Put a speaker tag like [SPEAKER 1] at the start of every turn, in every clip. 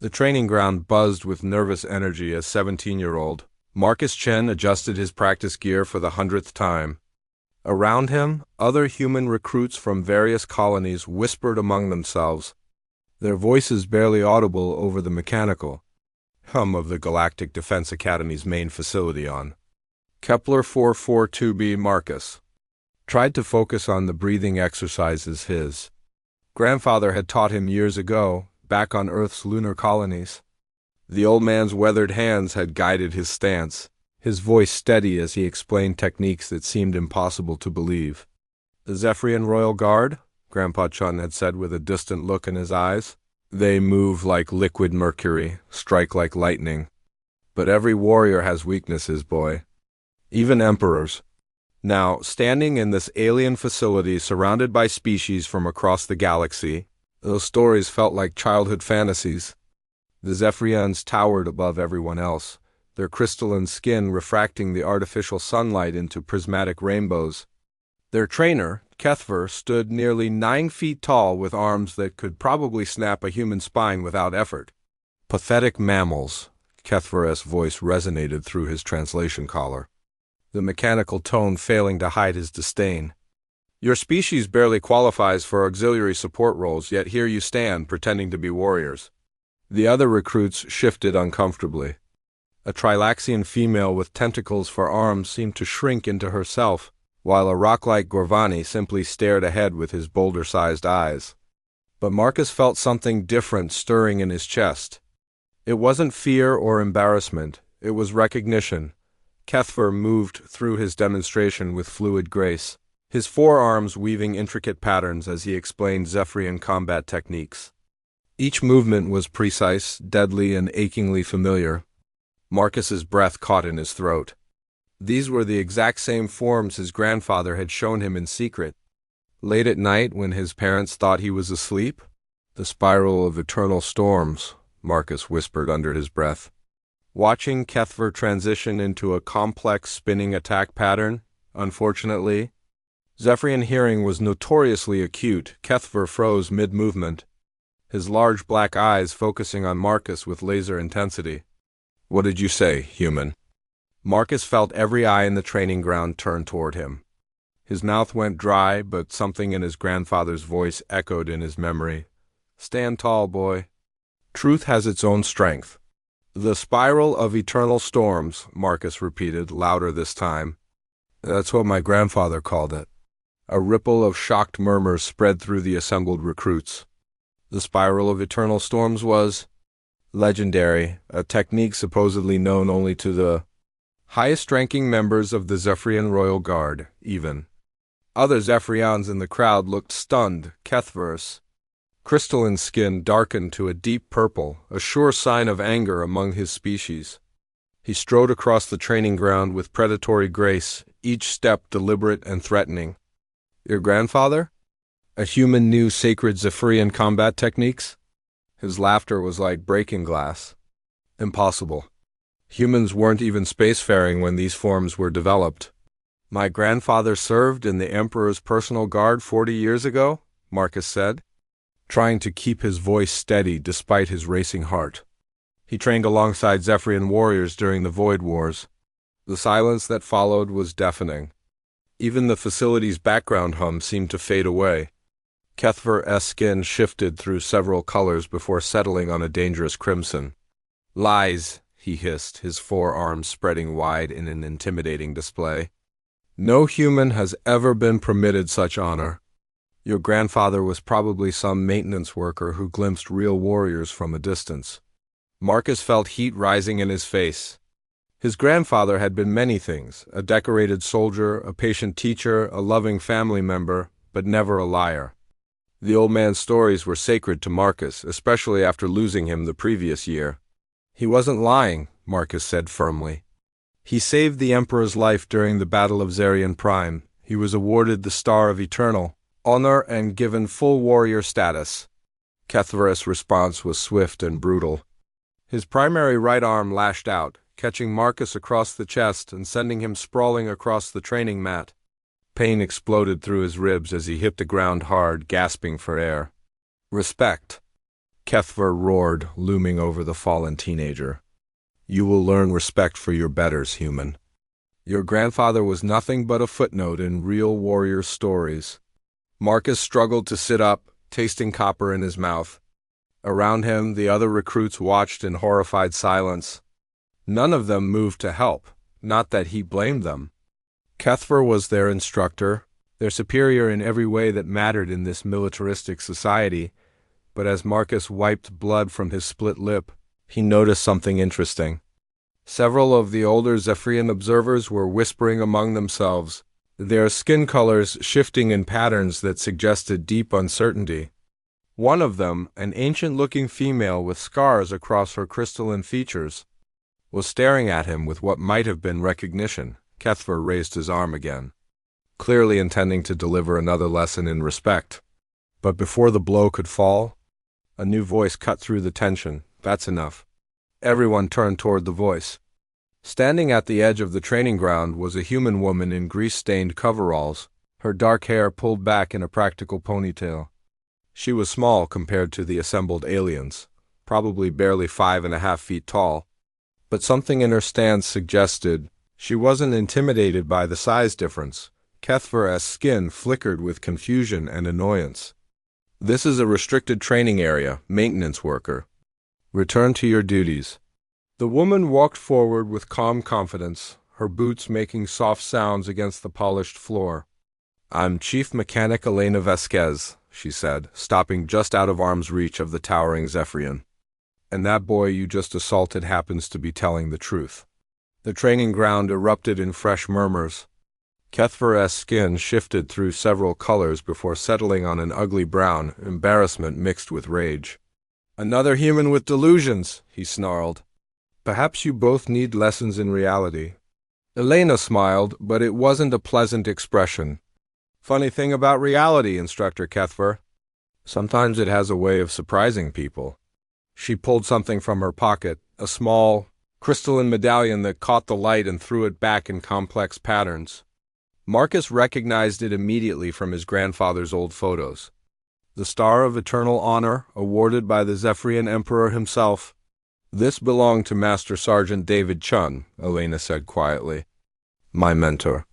[SPEAKER 1] The training ground buzzed with nervous energy as 17-year-old Marcus Chen adjusted his practice gear for the 100th time. Around him, other human recruits from various colonies whispered among themselves, their voices barely audible over the mechanical hum of the Galactic Defense Academy's main facility on Kepler 442b. Marcus tried to focus on the breathing exercises his grandfather had taught him years ago, back on Earth's lunar colonies. The old man's weathered hands had guided his stance, his voice steady as he explained techniques that seemed impossible to believe. The Zephyrian Royal Guard, Grandpa Chun had said with a distant look in his eyes. They move like liquid mercury, strike like lightning. But every warrior has weaknesses, boy. Even emperors. Now, standing in this alien facility surrounded by species from across the galaxy, those stories felt like childhood fantasies. The Zephyrians towered above everyone else, their crystalline skin refracting the artificial sunlight into prismatic rainbows. Their trainer, Kethver, stood nearly 9 feet tall with arms that could probably snap a human spine without effort. Pathetic mammals, Kethver's voice resonated through his translation collar, the mechanical tone failing to hide his disdain. Your species barely qualifies for auxiliary support roles, yet here you stand, pretending to be warriors. The other recruits shifted uncomfortably. A Trilaxian female with tentacles for arms seemed to shrink into herself, while a rock-like Gorvani simply stared ahead with his boulder-sized eyes. But Marcus felt something different stirring in his chest. It wasn't fear or embarrassment, it was recognition. Kethver moved through his demonstration with fluid grace, his forearms weaving intricate patterns as he explained Zephyrian combat techniques. Each movement was precise, deadly, and achingly familiar. Marcus's breath caught in his throat. These were the exact same forms his grandfather had shown him in secret. Late at night, when his parents thought he was asleep, the spiral of eternal storms, Marcus whispered under his breath. Watching Kethver transition into a complex spinning attack pattern, unfortunately, Zephyrian hearing was notoriously acute. Kethver froze mid-movement, his large black eyes focusing on Marcus with laser intensity. "What did you say, human?" Marcus felt every eye in the training ground turn toward him. His mouth went dry, but something in his grandfather's voice echoed in his memory. "Stand tall, boy. Truth has its own strength." "The spiral of eternal storms," Marcus repeated, louder this time. "That's what my grandfather called it." A ripple of shocked murmurs spread through the assembled recruits. The spiral of eternal storms was legendary, a technique supposedly known only to the highest-ranking members of the Zephyrian Royal Guard, even. Other Zephyrians in the crowd looked stunned. Kethver's crystalline skin darkened to a deep purple, a sure sign of anger among his species. He strode across the training ground with predatory grace, each step deliberate and threatening. "Your grandfather? A human knew sacred Zephyrian combat techniques?" His laughter was like breaking glass. "Impossible. Humans weren't even spacefaring when these forms were developed." "My grandfather served in the Emperor's personal guard 40 years ago," Marcus said, trying to keep his voice steady despite his racing heart. "He trained alongside Zephyrian warriors during the Void Wars." The silence that followed was deafening. Even the facility's background hum seemed to fade away. Kethver's skin shifted through several colors before settling on a dangerous crimson. "Lies," he hissed, his forearms spreading wide in an intimidating display. "No human has ever been permitted such honor. Your grandfather was probably some maintenance worker who glimpsed real warriors from a distance." Marcus felt heat rising in his face. His grandfather had been many things, a decorated soldier, a patient teacher, a loving family member, but never a liar. The old man's stories were sacred to Marcus, especially after losing him the previous year. "He wasn't lying," Marcus said firmly. "He saved the Emperor's life during the Battle of Zarian Prime. He was awarded the Star of Eternal honor and given full warrior status." Kethver's response was swift and brutal. His primary right arm lashed out, catching Marcus across the chest and sending him sprawling across the training mat. Pain exploded through his ribs as he hit the ground hard, gasping for air. "Respect." Kethver roared, looming over the fallen teenager. You will learn respect for your betters, human. Your grandfather was nothing but a footnote in real warrior stories. Marcus struggled to sit up, tasting copper in his mouth. Around him, the other recruits watched in horrified silence. None of them moved to help, not that he blamed them. Kethver was their instructor, their superior in every way that mattered in this militaristic society, but as Marcus wiped blood from his split lip, he noticed something interesting. Several of the older Zephyrian observers were whispering among themselves, their skin colors shifting in patterns that suggested deep uncertainty. One of them, an ancient-looking female with scars across her crystalline features, was staring at him with what might have been recognition. Kethver raised his arm again, clearly intending to deliver another lesson in respect. But before the blow could fall, a new voice cut through the tension. That's enough. Everyone turned toward the voice. Standing at the edge of the training ground was a human woman in grease-stained coveralls, her dark hair pulled back in a practical ponytail. She was small compared to the assembled aliens, probably barely 5.5 feet tall, but something in her stance suggested she wasn't intimidated by the size difference. Kethver's skin flickered with confusion and annoyance. This is a restricted training area, maintenance worker. Return to your duties. The woman walked forward with calm confidence, her boots making soft sounds against the polished floor. I'm Chief Mechanic Elena Vasquez, she said, stopping just out of arm's reach of the towering Zephyrian. And that boy you just assaulted happens to be telling the truth. The training ground erupted in fresh murmurs. Kethver's skin shifted through several colors before settling on an ugly brown, embarrassment mixed with rage. Another human with delusions, he snarled. Perhaps you both need lessons in reality. Elena smiled, but it wasn't a pleasant expression. Funny thing about reality, Instructor Kethver. Sometimes it has a way of surprising people. She pulled something from her pocket, a small, crystalline medallion that caught the light and threw it back in complex patterns. Marcus recognized it immediately from his grandfather's old photos. The Star of Eternal Honor, awarded by the Zephyrian Emperor himself. This belonged to Master Sergeant David Chun, Elena said quietly. My mentor.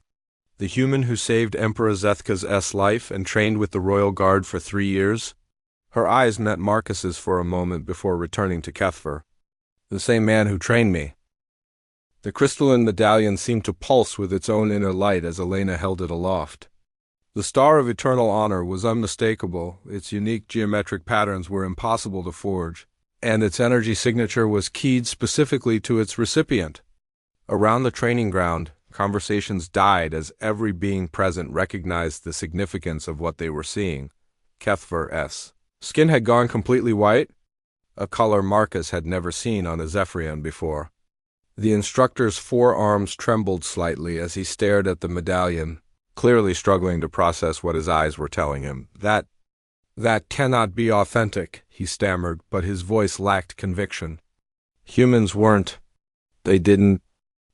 [SPEAKER 1] The human who saved Emperor Zethka's life and trained with the Royal Guard for 3 years. Her eyes met Marcus's for a moment before returning to Kethver. The same man who trained me. The crystalline medallion seemed to pulse with its own inner light as Elena held it aloft. The Star of Eternal Honor was unmistakable, its unique geometric patterns were impossible to forge, and its energy signature was keyed specifically to its recipient. Around the training ground, conversations died as every being present recognized the significance of what they were seeing. Kethver's skin had gone completely white, a color Marcus had never seen on a Zephyrian before. The instructor's forearms trembled slightly as he stared at the medallion, clearly struggling to process what his eyes were telling him. That cannot be authentic, he stammered, but his voice lacked conviction. Humans weren't. They didn't.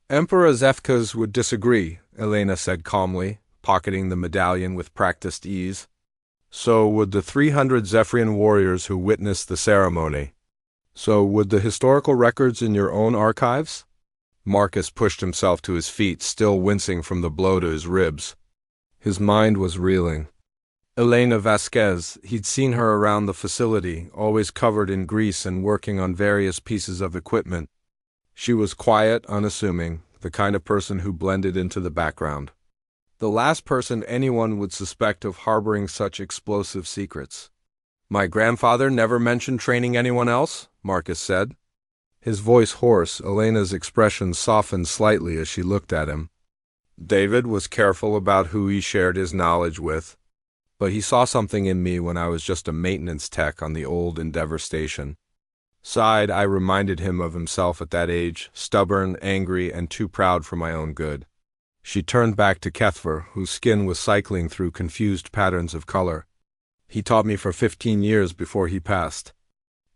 [SPEAKER 1] Emperor Zethka's would disagree, Elena said calmly, pocketing the medallion with practiced ease. So would the 300 Zephyrian warriors who witnessed the ceremony. So would the historical records in your own archives? Marcus pushed himself to his feet, still wincing from the blow to his ribs. His mind was reeling. Elena Vasquez, he'd seen her around the facility, always covered in grease and working on various pieces of equipment. She was quiet, unassuming, the kind of person who blended into the background. The last person anyone would suspect of harboring such explosive secrets. My grandfather never mentioned training anyone else, Marcus said. His voice hoarse, Elena's expression softened slightly as she looked at him. David was careful about who he shared his knowledge with, but he saw something in me when I was just a maintenance tech on the old Endeavor station. Sighed, I reminded him of himself at that age, stubborn, angry, and too proud for my own good. She turned back to Kethver, whose skin was cycling through confused patterns of color. He taught me for 15 years before he passed.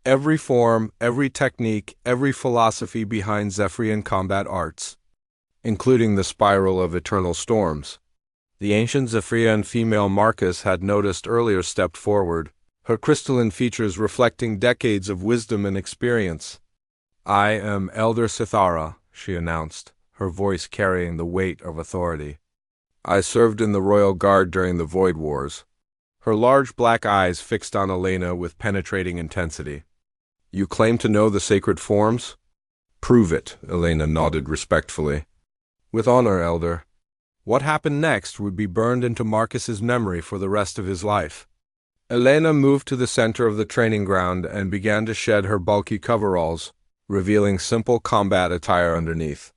[SPEAKER 1] Every form, every technique, every philosophy behind Zephyrian combat arts, including the spiral of eternal storms. The ancient Zephyrian female Marcus had noticed earlier stepped forward, her crystalline features reflecting decades of wisdom and experience. "I am Elder Sithara," she announced, her voice carrying the weight of authority. "I served in the Royal Guard during the Void Wars." Her large black eyes fixed on Elena with penetrating intensity. "You claim to know the sacred forms?" "Prove it," Elena nodded respectfully. "With honor, Elder." What happened next would be burned into Marcus's memory for the rest of his life. Elena moved to the center of the training ground and began to shed her bulky coveralls, revealing simple combat attire underneath.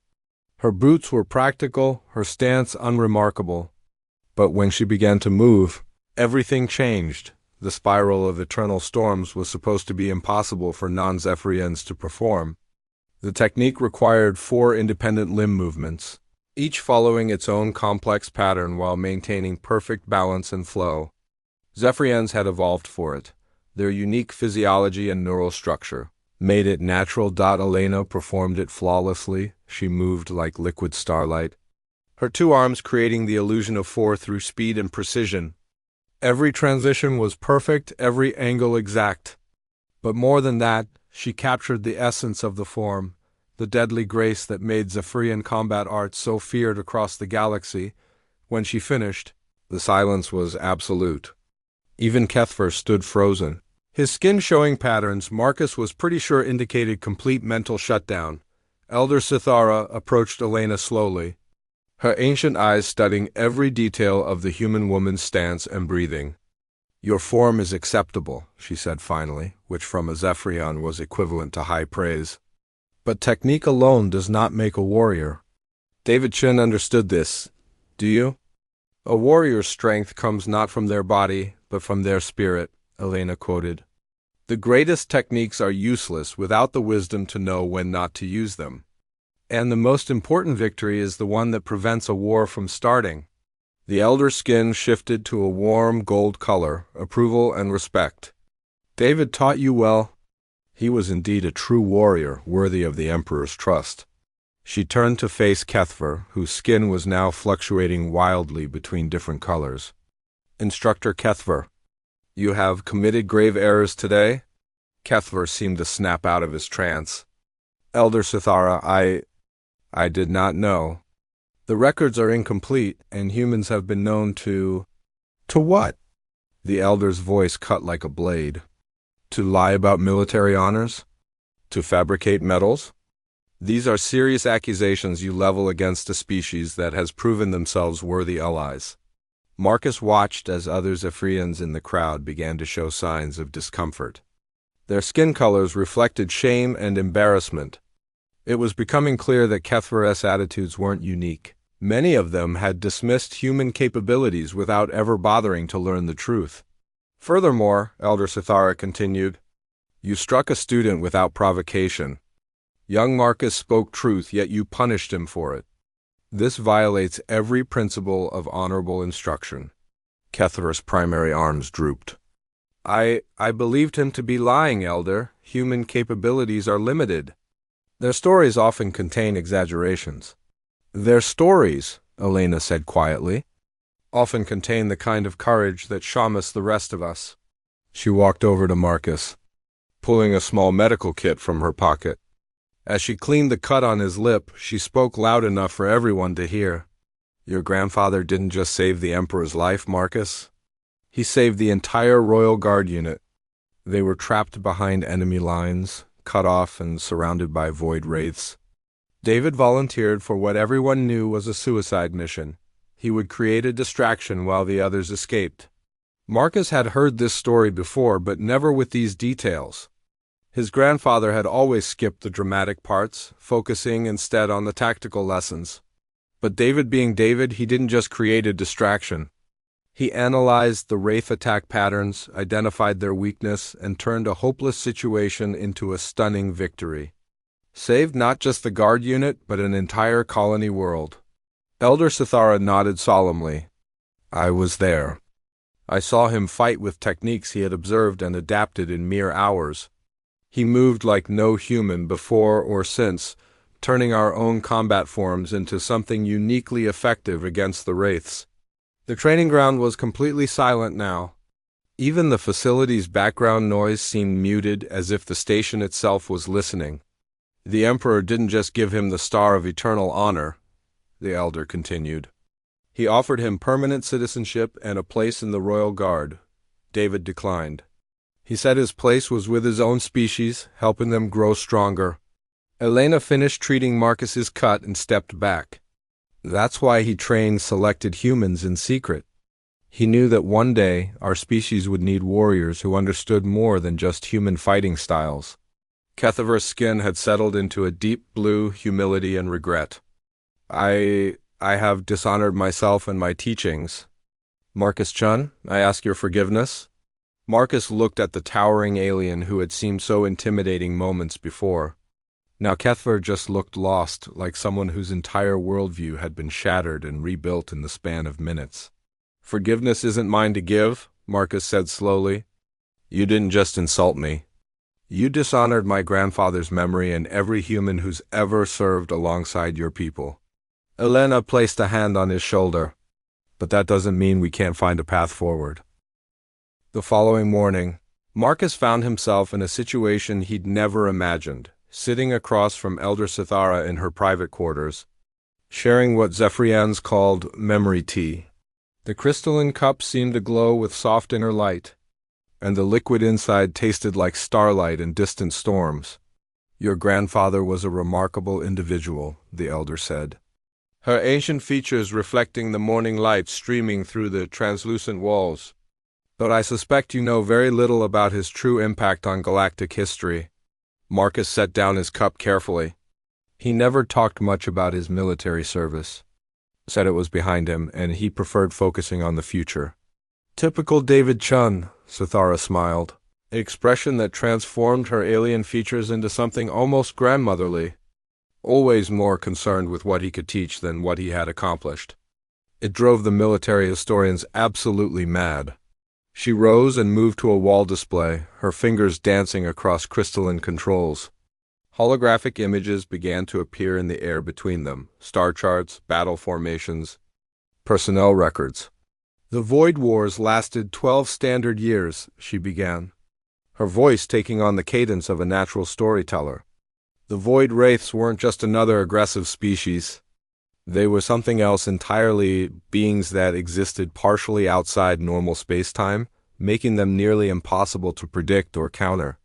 [SPEAKER 1] Her boots were practical, her stance unremarkable. But when she began to move, everything changed. The spiral of eternal storms was supposed to be impossible for non-Zephyrians to perform. The technique required 4 independent limb movements, each following its own complex pattern while maintaining perfect balance and flow. Zephyrians had evolved for it. Their unique physiology and neural structure made it natural. Elena performed it flawlessly. She moved like liquid starlight, her 2 arms creating the illusion of 4 through speed and precision. Every transition was perfect, every angle exact. But more than that, she captured the essence of the form, the deadly grace that made Zephyrian combat art so feared across the galaxy. When she finished, the silence was absolute. Even Kethver stood frozen, his skin showing patterns Marcus was pretty sure indicated complete mental shutdown. Elder Sithara approached Elena slowly, her ancient eyes studying every detail of the human woman's stance and breathing. "Your form is acceptable," she said finally, which from a Zephyrian was equivalent to high praise. "But technique alone does not make a warrior." David Chin understood this. "Do you?" "A warrior's strength comes not from their body, but from their spirit," Elena quoted. "The greatest techniques are useless without the wisdom to know when not to use them. And the most important victory is the one that prevents a war from starting." The elder's skin shifted to a warm gold color, approval and respect. "David taught you well." He was indeed a true warrior, worthy of the Emperor's trust. She turned to face Kethver, whose skin was now fluctuating wildly between different colors. "Instructor Kethver, you have committed grave errors today?" Kethver seemed to snap out of his trance. "Elder Sithara, I did not know. The records are incomplete, and humans have been known to—" "To what?" The elder's voice cut like a blade. "To lie about military honors? To fabricate metals? These are serious accusations you level against a species that has proven themselves worthy allies." Marcus watched as other Zephyrians in the crowd began to show signs of discomfort. Their skin colors reflected shame and embarrassment. It was becoming clear that Kethver's attitudes weren't unique. Many of them had dismissed human capabilities without ever bothering to learn the truth. "Furthermore," Elder Sithara continued, "you struck a student without provocation. Young Marcus spoke truth, yet you punished him for it. This violates every principle of honorable instruction." Kethver's primary arms drooped. I believed him to be lying, Elder. Human capabilities are limited. Their stories often contain exaggerations." "Their stories," Elena said quietly, "often contain the kind of courage that shames the rest of us." She walked over to Marcus, pulling a small medical kit from her pocket. As she cleaned the cut on his lip, she spoke loud enough for everyone to hear. "Your grandfather didn't just save the Emperor's life, Marcus. He saved the entire Royal Guard unit. They were trapped behind enemy lines, cut off and surrounded by void wraiths. David volunteered for what everyone knew was a suicide mission. He would create a distraction while the others escaped." Marcus had heard this story before, but never with these details. His grandfather had always skipped the dramatic parts, focusing instead on the tactical lessons. But David being David, he didn't just create a distraction. He analyzed the Wraith attack patterns, identified their weakness, and turned a hopeless situation into a stunning victory. Saved not just the guard unit, but an entire colony world. Elder Sithara nodded solemnly. "I was there. I saw him fight with techniques he had observed and adapted in mere hours. He moved like no human before or since, turning our own combat forms into something uniquely effective against the Wraiths." The training ground was completely silent now. Even the facility's background noise seemed muted, as if the station itself was listening. The Emperor didn't just give him the Star of Eternal Honor, the elder continued. He offered him permanent citizenship and a place in the Royal Guard. David declined. He said his place was with his own species, helping them grow stronger. Elena finished treating Marcus's cut and stepped back. That's why he trained selected humans in secret. He knew that one day our species would need warriors who understood more than just human fighting styles. Kethaver's skin had settled into a deep blue humility and regret. I have dishonored myself and my teachings. Marcus Chun, I ask your forgiveness. Marcus looked at the towering alien who had seemed so intimidating moments before. Now Kethaver just looked lost, like someone whose entire worldview had been shattered and rebuilt in the span of minutes. Forgiveness isn't mine to give, Marcus said slowly. You didn't just insult me. You dishonored my grandfather's memory and every human who's ever served alongside your people. Elena placed a hand on his shoulder. But that doesn't mean we can't find a path forward. The following morning, Marcus found himself in a situation he'd never imagined, sitting across from Elder Sithara in her private quarters, sharing what Zephyrians called memory tea. The crystalline cup seemed to glow with soft inner light, and the liquid inside tasted like starlight in distant storms. Your grandfather was a remarkable individual, the elder said, her ancient features reflecting the morning light streaming through the translucent walls. But I suspect you know very little about his true impact on galactic history. Marcus set down his cup carefully. He never talked much about his military service. Said it was behind him, and he preferred focusing on the future. Typical David Chun, Sithara smiled, an expression that transformed her alien features into something almost grandmotherly. Always more concerned with what he could teach than what he had accomplished. It drove the military historians absolutely mad. She rose and moved to a wall display, her fingers dancing across crystalline controls. Holographic images began to appear in the air between them, star charts, battle formations, personnel records. The Void Wars lasted 12 standard years, she began, her voice taking on the cadence of a natural storyteller. The Void Wraiths weren't just another aggressive species. They were something else entirely, beings that existed partially outside normal space-time, making them nearly impossible to predict or counter.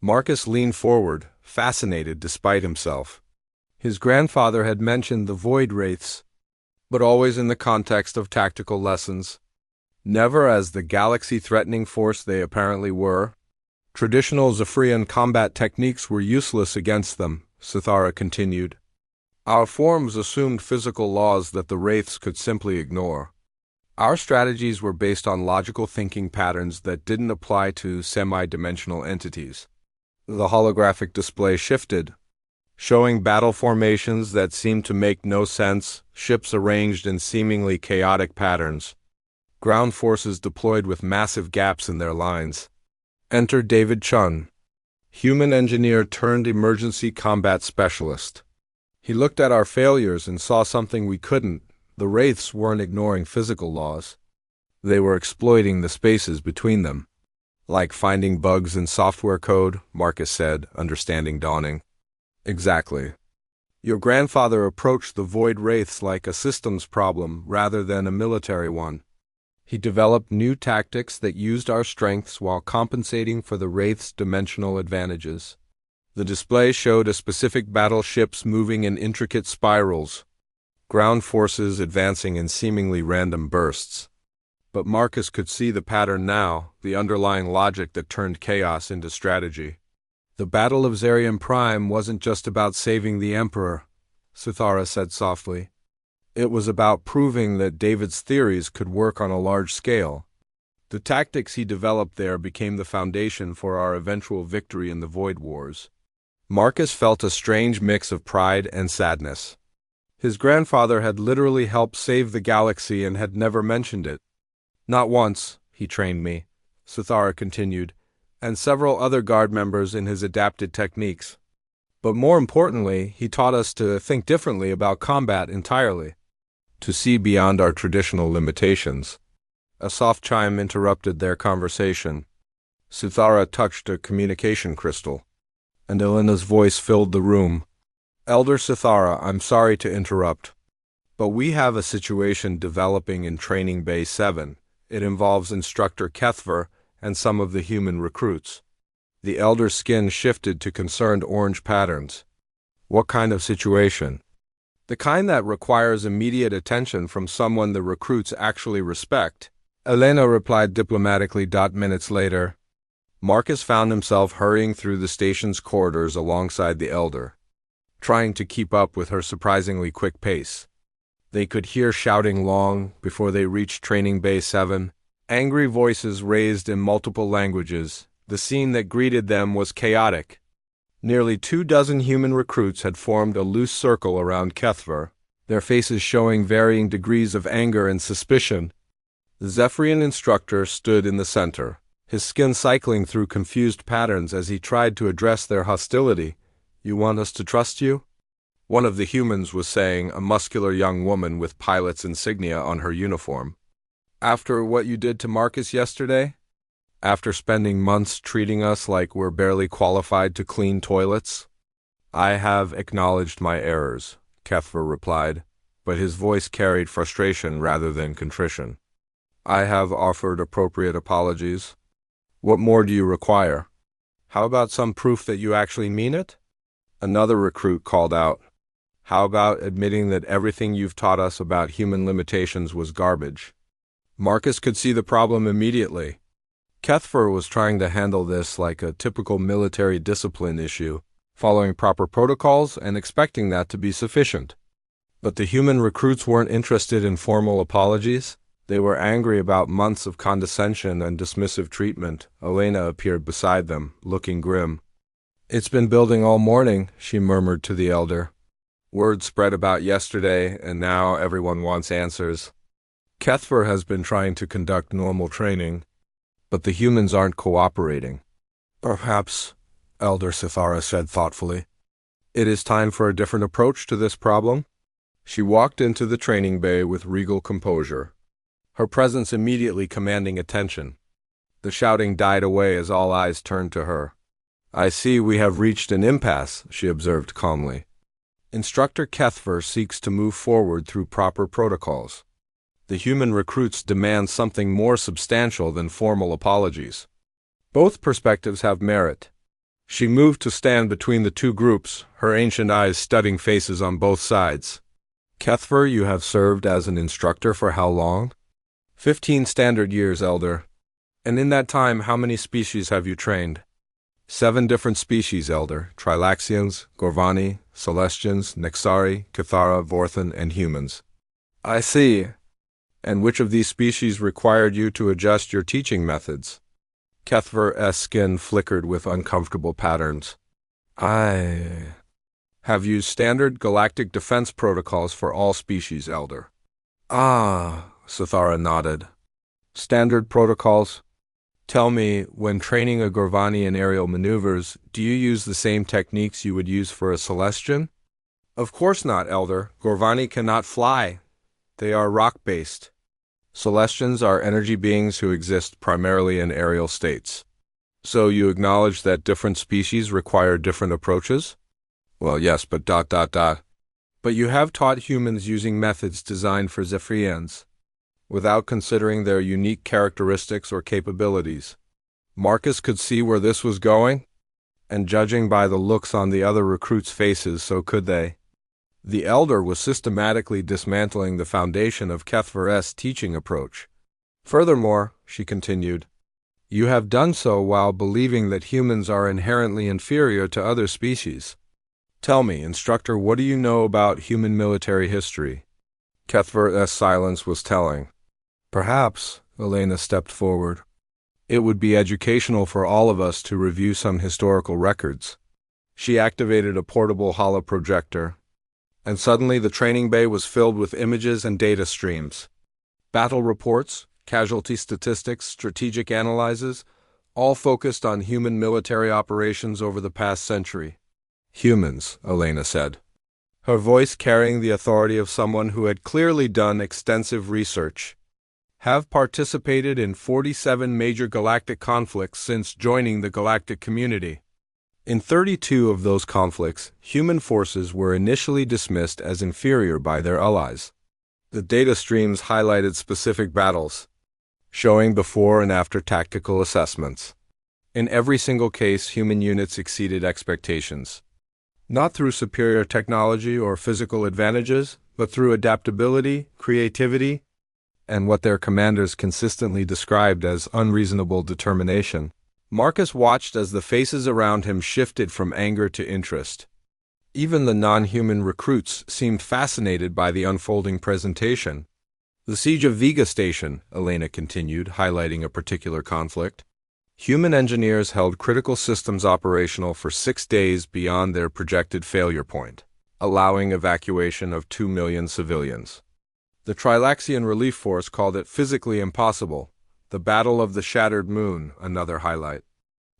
[SPEAKER 1] Marcus leaned forward, fascinated despite himself. His grandfather had mentioned the Void Wraiths, but always in the context of tactical lessons. Never as the galaxy-threatening force they apparently were. Traditional Zephyrian combat techniques were useless against them, Sithara continued. Our forms assumed physical laws that the Wraiths could simply ignore. Our strategies were based on logical thinking patterns that didn't apply to semi-dimensional entities. The holographic display shifted, showing battle formations that seemed to make no sense, ships arranged in seemingly chaotic patterns, ground forces deployed with massive gaps in their lines. Enter David Chun, human engineer turned emergency combat specialist. He looked at our failures and saw something we couldn't. The Wraiths weren't ignoring physical laws. They were exploiting the spaces between them. Like finding bugs in software code, Marcus said, understanding dawning. Exactly. Your grandfather approached the Void Wraiths like a systems problem rather than a military one. He developed new tactics that used our strengths while compensating for the Wraiths' dimensional advantages. The display showed a specific battleships moving in intricate spirals, ground forces advancing in seemingly random bursts. But Marcus could see the pattern now, the underlying logic that turned chaos into strategy. The Battle of Zarian Prime wasn't just about saving the Emperor, Sithara said softly. It was about proving that David's theories could work on a large scale. The tactics he developed there became the foundation for our eventual victory in the Void Wars. Marcus felt a strange mix of pride and sadness. His grandfather had literally helped save the galaxy and had never mentioned it. Not once, he trained me, Sithara continued, and several other guard members in his adapted techniques. But more importantly, he taught us to think differently about combat entirely, to see beyond our traditional limitations. A soft chime interrupted their conversation. Suthara touched a communication crystal, and Elena's voice filled the room. Elder Suthara, I'm sorry to interrupt, but we have a situation developing in Training Bay 7. It involves Instructor Kethver and some of the human recruits. The elder's skin shifted to concerned orange patterns. What kind of situation? The kind that requires immediate attention from someone the recruits actually respect. Elena replied diplomatically. Minutes later, Marcus found himself hurrying through the station's corridors alongside the elder, trying to keep up with her surprisingly quick pace. They could hear shouting long before they reached Training Bay 7, angry voices raised in multiple languages. The scene that greeted them was chaotic. Nearly 24 human recruits had formed a loose circle around Kethver, their faces showing varying degrees of anger and suspicion. The Zephyrian instructor stood in the center, his skin cycling through confused patterns as he tried to address their hostility. You want us to trust you? One of the humans was saying, a muscular young woman with pilot's insignia on her uniform. After what you did to Marcus yesterday? After spending months treating us like we're barely qualified to clean toilets? I have acknowledged my errors, Kethver replied, but his voice carried frustration rather than contrition. I have offered appropriate apologies. What more do you require? How about some proof that you actually mean it? Another recruit called out. How about admitting that everything you've taught us about human limitations was garbage? Marcus could see the problem immediately. Kethver was trying to handle this like a typical military discipline issue, following proper protocols and expecting that to be sufficient. But the human recruits weren't interested in formal apologies. They were angry about months of condescension and dismissive treatment. Elena appeared beside them, looking grim. It's been building all morning, she murmured to the elder. Word spread about yesterday, and now everyone wants answers. Kethver has been trying to conduct normal training, but the humans aren't cooperating. Perhaps, Elder Sithara said thoughtfully, it is time for a different approach to this problem. She walked into the training bay with regal composure, her presence immediately commanding attention. The shouting died away as all eyes turned to her. I see we have reached an impasse, she observed calmly. Instructor Kethver seeks to move forward through proper protocols. The human recruits demand something more substantial than formal apologies. Both perspectives have merit. She moved to stand between the two groups, her ancient eyes studying faces on both sides. Kethver, you have served as an instructor for how long? 15 standard years, Elder. And in that time, how many species have you trained? 7 different species, Elder. Trilaxians, Gorvani, Celestians, Nexari, Cathara, Vorthan, and humans. I see. And which of these species required you to adjust your teaching methods? Kethver's skin flickered with uncomfortable patterns. I have used standard galactic defense protocols for all species, Elder. Ah, Suthara nodded. Standard protocols? Tell me, when training a Gorvani in aerial maneuvers, do you use the same techniques you would use for a Celestian? Of course not, Elder. Gorvani cannot fly. They are rock-based. Celestians are energy beings who exist primarily in aerial states. So you acknowledge that different species require different approaches? Well, yes, but ... But you have taught humans using methods designed for Zephyrians, without considering their unique characteristics or capabilities. Marcus could see where this was going, and judging by the looks on the other recruits' faces, so could they. The elder was systematically dismantling the foundation of Kethver's teaching approach. Furthermore, she continued, you have done so while believing that humans are inherently inferior to other species. Tell me, instructor, what do you know about human military history? Kethver's silence was telling. Perhaps, Elena stepped forward, it would be educational for all of us to review some historical records. She activated a portable holoprojector, and suddenly the training bay was filled with images and data streams. Battle reports, casualty statistics, strategic analyses, all focused on human military operations over the past century. Humans, Elena said, her voice carrying the authority of someone who had clearly done extensive research. have participated in 47 major galactic conflicts since joining the galactic community. In 32 of those conflicts, human forces were initially dismissed as inferior by their allies. The data streams highlighted specific battles, showing before and after tactical assessments. In every single case, human units exceeded expectations. Not through superior technology or physical advantages, but through adaptability, creativity, and what their commanders consistently described as unreasonable determination. Marcus watched as the faces around him shifted from anger to interest. Even the non-human recruits seemed fascinated by the unfolding presentation. The siege of Vega Station, Elena continued, highlighting a particular conflict. Human engineers held critical systems operational for 6 days beyond their projected failure point, allowing evacuation of 2 million civilians. The Trilaxian Relief Force called it physically impossible. The Battle of the Shattered Moon, another highlight.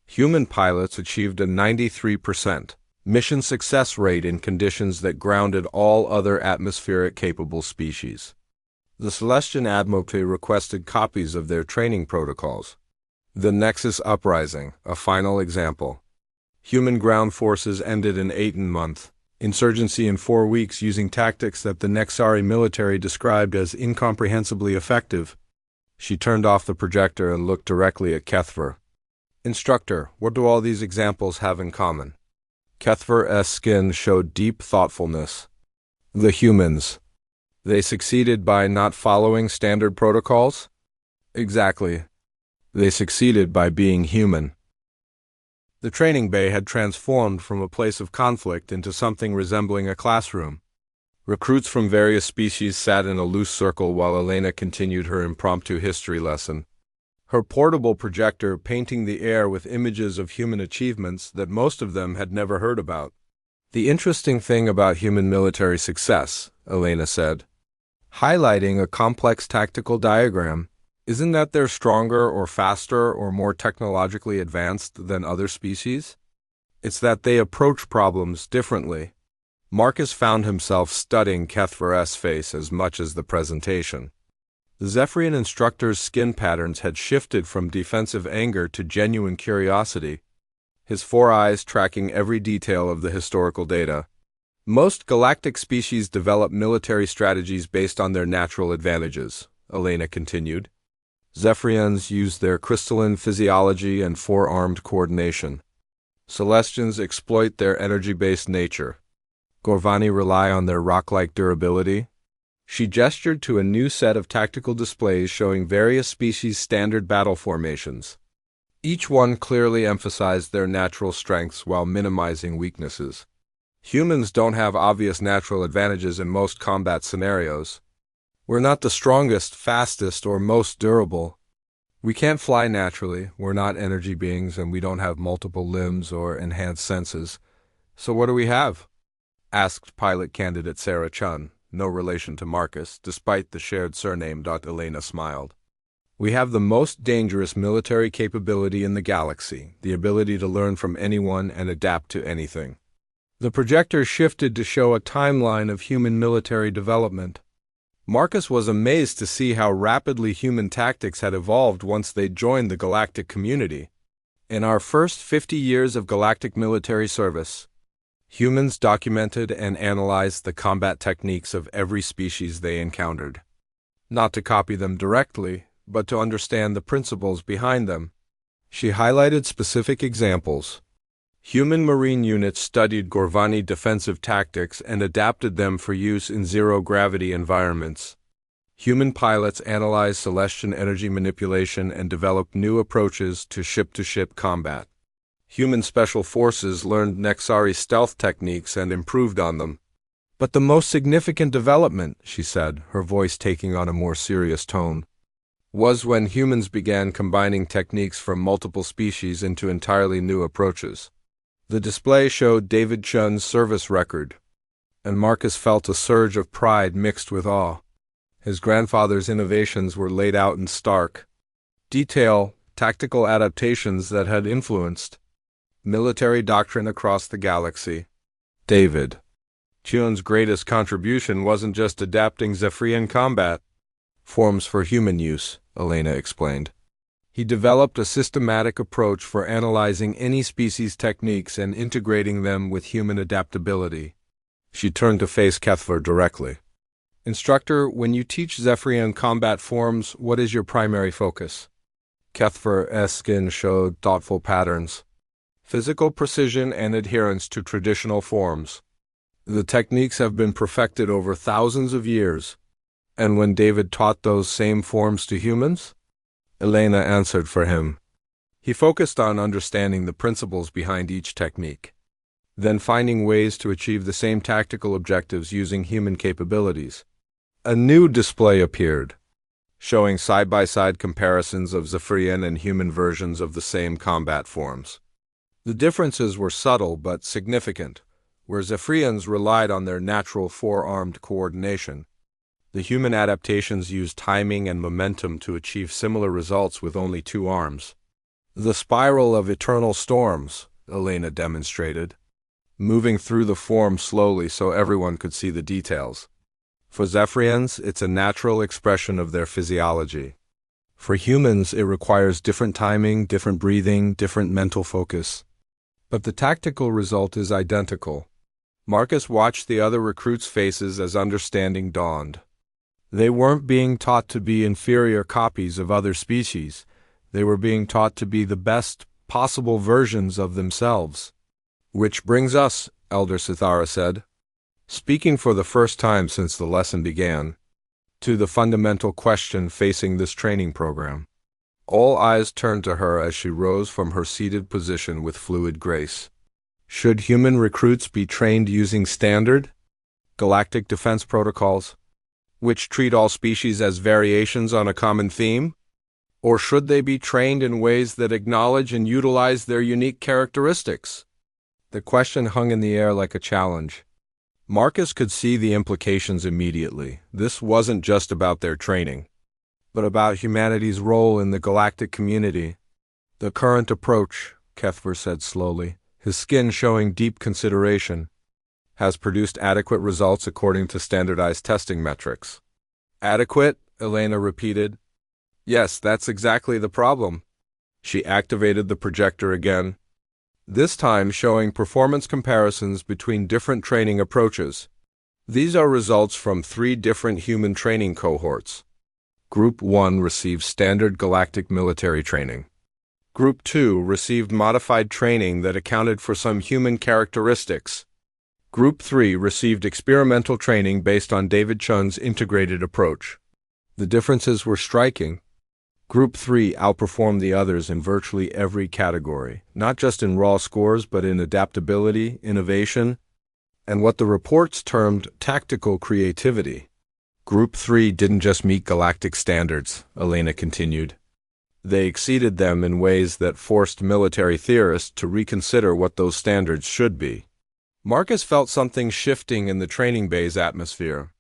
[SPEAKER 1] Human pilots achieved a 93% mission success rate in conditions that grounded all other atmospheric-capable species. The Celestian Admiralty requested copies of their training protocols. The Nexus Uprising, a final example. Human ground forces ended in 8-month insurgency in 4 weeks using tactics that the Nexari military described as incomprehensibly effective. She turned off the projector and looked directly at Kethver. Instructor, what do all these examples have in common? Kethver's skin showed deep thoughtfulness. The humans. They succeeded by not following standard protocols? Exactly. They succeeded by being human. The training bay had transformed from a place of conflict into something resembling a classroom. Recruits from various species sat in a loose circle while Elena continued her impromptu history lesson, her portable projector painting the air with images of human achievements that most of them had never heard about. The interesting thing about human military success, Elena said, highlighting a complex tactical diagram, isn't that they're stronger or faster or more technologically advanced than other species? It's that they approach problems differently. Marcus found himself studying Kethver's face as much as the presentation. The Zephyrian instructor's skin patterns had shifted from defensive anger to genuine curiosity, his 4 eyes tracking every detail of the historical data. Most galactic species develop military strategies based on their natural advantages, Elena continued. Zephyrians use their crystalline physiology and four-armed coordination. Celestians exploit their energy-based nature. Gorvani rely on their rock-like durability. She gestured to a new set of tactical displays showing various species' standard battle formations. Each one clearly emphasized their natural strengths while minimizing weaknesses. Humans don't have obvious natural advantages in most combat scenarios. We're not the strongest, fastest, or most durable. We can't fly naturally, we're not energy beings, and we don't have multiple limbs or enhanced senses. So what do we have? Asked pilot candidate Sarah Chun, no relation to Marcus, despite the shared surname. Elena smiled. We have the most dangerous military capability in the galaxy, the ability to learn from anyone and adapt to anything. The projector shifted to show a timeline of human military development. Marcus was amazed to see how rapidly human tactics had evolved once they joined the galactic community. In our first 50 years of galactic military service, humans documented and analyzed the combat techniques of every species they encountered. Not to copy them directly, but to understand the principles behind them. She highlighted specific examples. Human marine units studied Gorvani defensive tactics and adapted them for use in zero-gravity environments. Human pilots analyzed Celestian energy manipulation and developed new approaches to ship-to-ship combat. Human special forces learned Nexari stealth techniques and improved on them. But the most significant development, she said, her voice taking on a more serious tone, was when humans began combining techniques from multiple species into entirely new approaches. The display showed David Chun's service record, and Marcus felt a surge of pride mixed with awe. His grandfather's innovations were laid out in stark detail, tactical adaptations that had influenced military doctrine across the galaxy. David Chun's greatest contribution wasn't just adapting Zephyrian combat. Forms for human use, Elena explained. He developed a systematic approach for analyzing any species' techniques and integrating them with human adaptability. She turned to face Kethver directly. Instructor, when you teach Zephyrian combat forms, what is your primary focus? Kethver's skin showed thoughtful patterns. Physical precision and adherence to traditional forms. The techniques have been perfected over thousands of years. And when David taught those same forms to humans? Elena answered for him. He focused on understanding the principles behind each technique, then finding ways to achieve the same tactical objectives using human capabilities. A new display appeared, showing side-by-side comparisons of Zephyrian and human versions of the same combat forms. The differences were subtle but significant. Where Zephyrians relied on their natural four-armed coordination, the human adaptations used timing and momentum to achieve similar results with only two arms. The spiral of eternal storms, Elena demonstrated, moving through the form slowly so everyone could see the details. For Zephyrians, it's a natural expression of their physiology. For humans, it requires different timing, different breathing, different mental focus. But the tactical result is identical. Marcus watched the other recruits' faces as understanding dawned. They weren't being taught to be inferior copies of other species. They were being taught to be the best possible versions of themselves. Which brings us, Elder Sithara said, speaking for the first time since the lesson began, to the fundamental question facing this training program. All eyes turned to her as she rose from her seated position with fluid grace. Should human recruits be trained using standard, galactic defense protocols, which treat all species as variations on a common theme? Or should they be trained in ways that acknowledge and utilize their unique characteristics? The question hung in the air like a challenge. Marcus could see the implications immediately. This wasn't just about their training, but about humanity's role in the galactic community. The current approach, Kethver said slowly, his skin showing deep consideration, has produced adequate results according to standardized testing metrics. Adequate? Elena repeated. Yes, that's exactly the problem. She activated the projector again, this time showing performance comparisons between different training approaches. These are results from 3 different human training cohorts. Group 1 received standard galactic military training. Group 2 received modified training that accounted for some human characteristics. Group 3 received experimental training based on David Chun's integrated approach. The differences were striking. Group 3 outperformed the others in virtually every category, not just in raw scores but in adaptability, innovation, and what the reports termed tactical creativity. Group 3 didn't just meet galactic standards, Elena continued. They exceeded them in ways that forced military theorists to reconsider what those standards should be. Marcus felt something shifting in the training bay's atmosphere.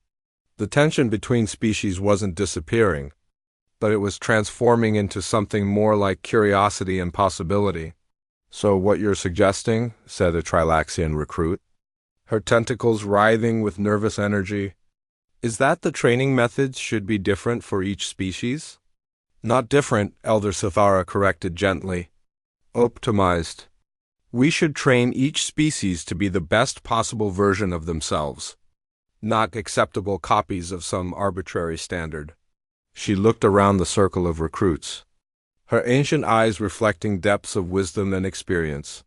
[SPEAKER 1] The tension between species wasn't disappearing, but it was transforming into something more like curiosity and possibility. So what you're suggesting, said a Trilaxian recruit, her tentacles writhing with nervous energy, is that the training methods should be different for each species? Not different, Elder Sithara corrected gently. Optimized. We should train each species to be the best possible version of themselves, not acceptable copies of some arbitrary standard. She looked around the circle of recruits, her ancient eyes reflecting depths of wisdom and experience.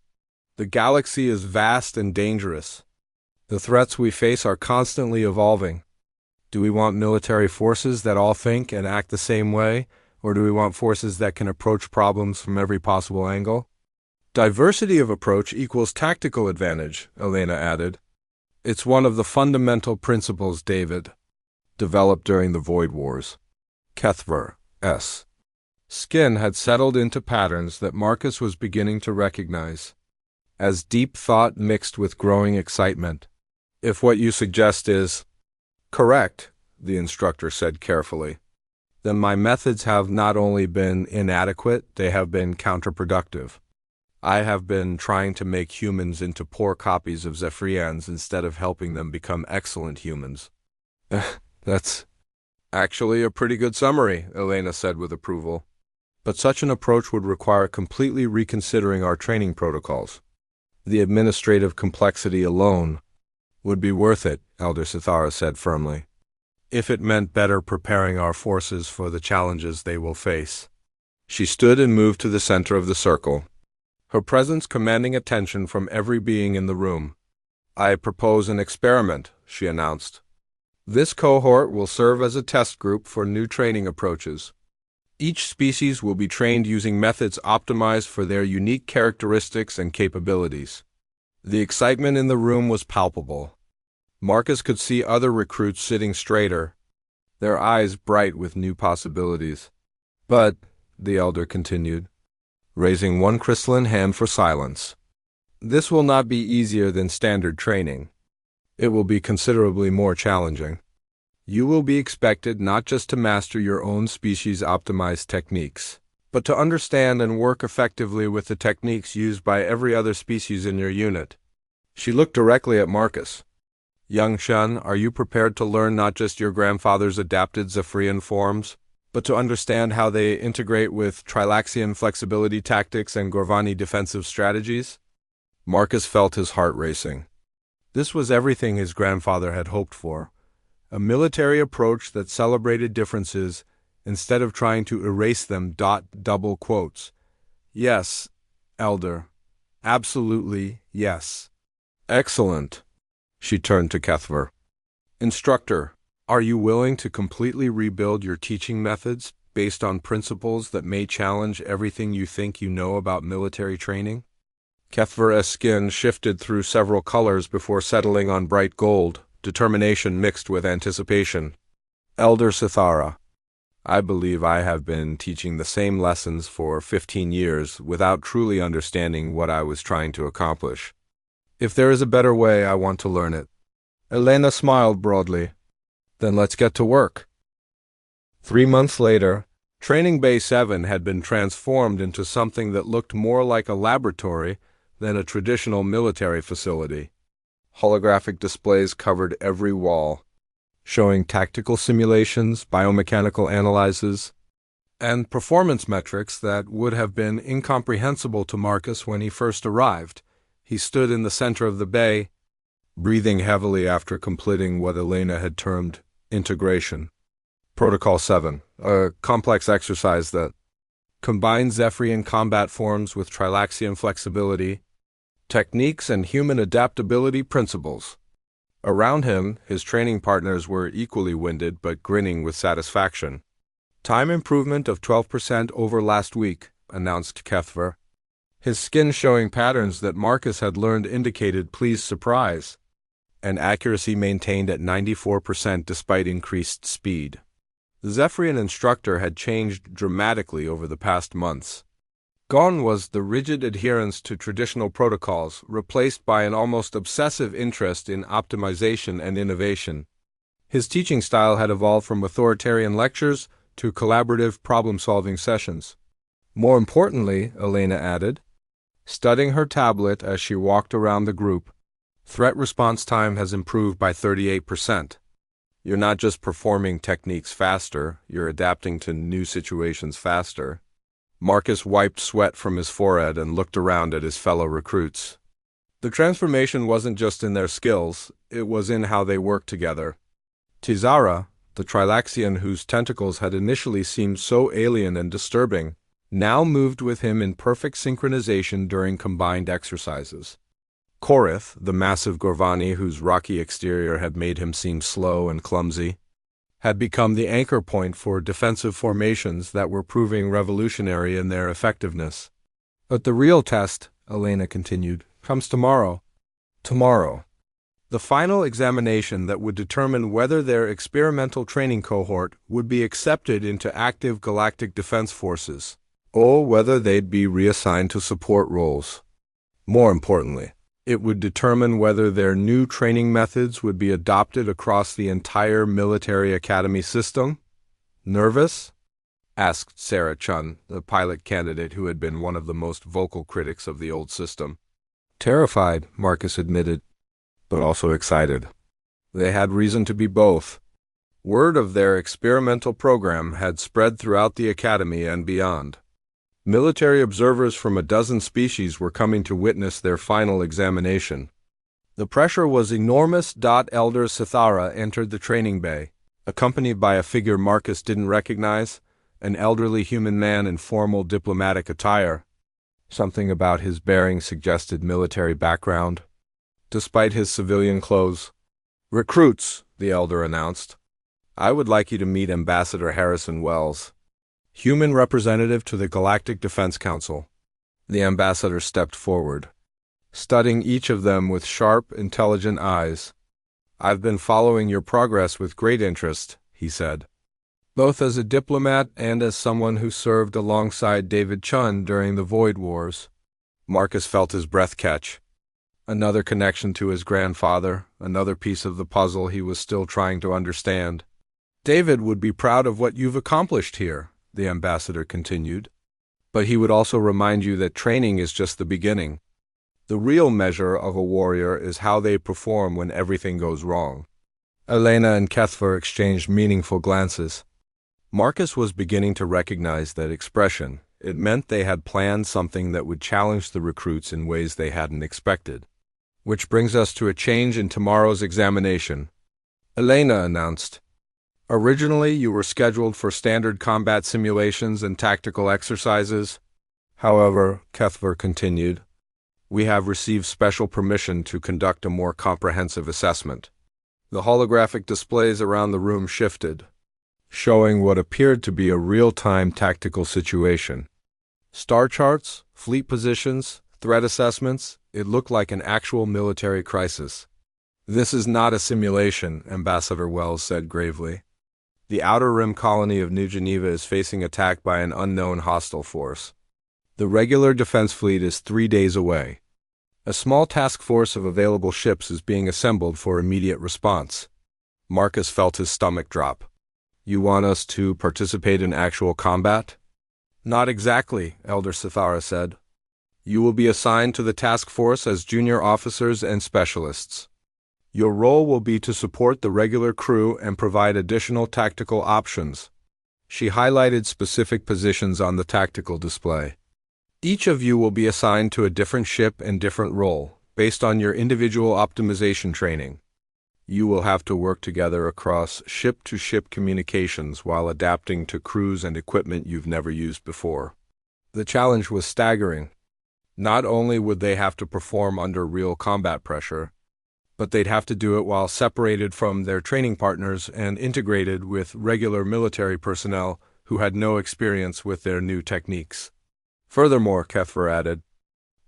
[SPEAKER 1] The galaxy is vast and dangerous. The threats we face are constantly evolving. Do we want military forces that all think and act the same way, or do we want forces that can approach problems from every possible angle? Diversity of approach equals tactical advantage, Elena added. It's one of the fundamental principles David developed during the Void Wars. Kethver's skin had settled into patterns that Marcus was beginning to recognize, as deep thought mixed with growing excitement. If what you suggest is correct, the instructor said carefully, then my methods have not only been inadequate, they have been counterproductive. I have been trying to make humans into poor copies of Zephyrians instead of helping them become excellent humans. That's Actually, a pretty good summary, Elena said with approval. But such an approach would require completely reconsidering our training protocols. The administrative complexity alone would be worth it, Elder Sithara said firmly, if it meant better preparing our forces for the challenges they will face. She stood and moved to the center of the circle, her presence commanding attention from every being in the room. I propose an experiment, she announced. This cohort will serve as a test group for new training approaches. Each species will be trained using methods optimized for their unique characteristics and capabilities. The excitement in the room was palpable. Marcus could see other recruits sitting straighter, their eyes bright with new possibilities. But, the elder continued, raising one crystalline hand for silence, this will not be easier than standard training. It will be considerably more challenging. You will be expected not just to master your own species-optimized techniques, but to understand and work effectively with the techniques used by every other species in your unit. She looked directly at Marcus. Young Shun, are you prepared to learn not just your grandfather's adapted Zephyrian forms, but to understand how they integrate with Trilaxian flexibility tactics and Gorvani defensive strategies? Marcus felt his heart racing. This was everything his grandfather had hoped for. A military approach that celebrated differences instead of trying to erase them. Double quotes. Yes, Elder. Absolutely, yes. Excellent. She turned to Kethver. Instructor, are you willing to completely rebuild your teaching methods based on principles that may challenge everything you think you know about military training? Kethver's skin shifted through several colors before settling on bright gold, determination mixed with anticipation. Elder Sithara, I believe I have been teaching the same lessons for 15 years without truly understanding what I was trying to accomplish. If there is a better way, I want to learn it. Elena smiled broadly. Then let's get to work. 3 months later, Training Bay 7 had been transformed into something that looked more like a laboratory than a traditional military facility. Holographic displays covered every wall, showing tactical simulations, biomechanical analyses, and performance metrics that would have been incomprehensible to Marcus when he first arrived. He stood in the center of the bay, breathing heavily after completing what Elena had termed integration. Protocol 7, a complex exercise that combines Zephyrian combat forms with Trilaxian flexibility, techniques, and human adaptability principles. Around him, his training partners were equally winded but grinning with satisfaction. Time improvement of 12% over last week, announced Kethver. His skin showing patterns that Marcus had learned indicated pleased surprise, and accuracy maintained at 94% despite increased speed. The Zephyrian instructor had changed dramatically over the past months. Gone was the rigid adherence to traditional protocols, replaced by an almost obsessive interest in optimization and innovation. His teaching style had evolved from authoritarian lectures to collaborative problem-solving sessions. More importantly, Elena added, studying her tablet as she walked around the group, threat response time has improved by 38%. You're not just performing techniques faster, you're adapting to new situations faster. Marcus wiped sweat from his forehead and looked around at his fellow recruits. The transformation wasn't just in their skills, it was in how they worked together. Tizara, the Trilaxian whose tentacles had initially seemed so alien and disturbing, now moved with him in perfect synchronization during combined exercises. Korith, the massive Gorvani whose rocky exterior had made him seem slow and clumsy, had become the anchor point for defensive formations that were proving revolutionary in their effectiveness. But the real test, Elena continued, comes tomorrow. Tomorrow. The final examination that would determine whether their experimental training cohort would be accepted into active galactic defense forces, or whether they'd be reassigned to support roles. More importantly, it would determine whether their new training methods would be adopted across the entire military academy system. Nervous? Asked Sarah Chun, the pilot candidate who had been one of the most vocal critics of the old system. Terrified, Marcus admitted, but also excited. They had reason to be both. Word of their experimental program had spread throughout the academy and beyond. Military observers from a dozen species were coming to witness their final examination. The pressure was enormous. Elder Sithara entered the training bay, accompanied by a figure Marcus didn't recognize, an elderly human man in formal diplomatic attire. Something about his bearing suggested military background, despite his civilian clothes. "Recruits," the elder announced. "I would like you to meet Ambassador Harrison Wells, human representative to the Galactic Defense Council." The ambassador stepped forward, studying each of them with sharp, intelligent eyes. "I've been following your progress with great interest," he said, "both as a diplomat and as someone who served alongside David Chun during the Void Wars." Marcus felt his breath catch. Another connection to his grandfather, another piece of the puzzle he was still trying to understand. "David would be proud of what you've accomplished here," the ambassador continued. "But he would also remind you that training is just the beginning. The real measure of a warrior is how they perform when everything goes wrong." Elena and Kethver exchanged meaningful glances. Marcus was beginning to recognize that expression. It meant they had planned something that would challenge the recruits in ways they hadn't expected. "Which brings us to a change in tomorrow's examination," Elena announced. "Originally, you were scheduled for standard combat simulations and tactical exercises. However," Kethver continued, "we have received special permission to conduct a more comprehensive assessment." The holographic displays around the room shifted, showing what appeared to be a real-time tactical situation. Star charts, fleet positions, threat assessments. It looked like an actual military crisis. "This is not a simulation," Ambassador Wells said gravely. "The Outer Rim colony of New Geneva is facing attack by an unknown hostile force. The regular defense fleet is 3 days away. A small task force of available ships is being assembled for immediate response." Marcus felt his stomach drop. "You want us to participate in actual combat?" "Not exactly," Elder Sithara said. "You will be assigned to the task force as junior officers and specialists. Your role will be to support the regular crew and provide additional tactical options." She highlighted specific positions on the tactical display. "Each of you will be assigned to a different ship and different role, based on your individual optimization training. You will have to work together across ship-to-ship communications while adapting to crews and equipment you've never used before." The challenge was staggering. Not only would they have to perform under real combat pressure, but they'd have to do it while separated from their training partners and integrated with regular military personnel who had no experience with their new techniques. "Furthermore," Kethver added,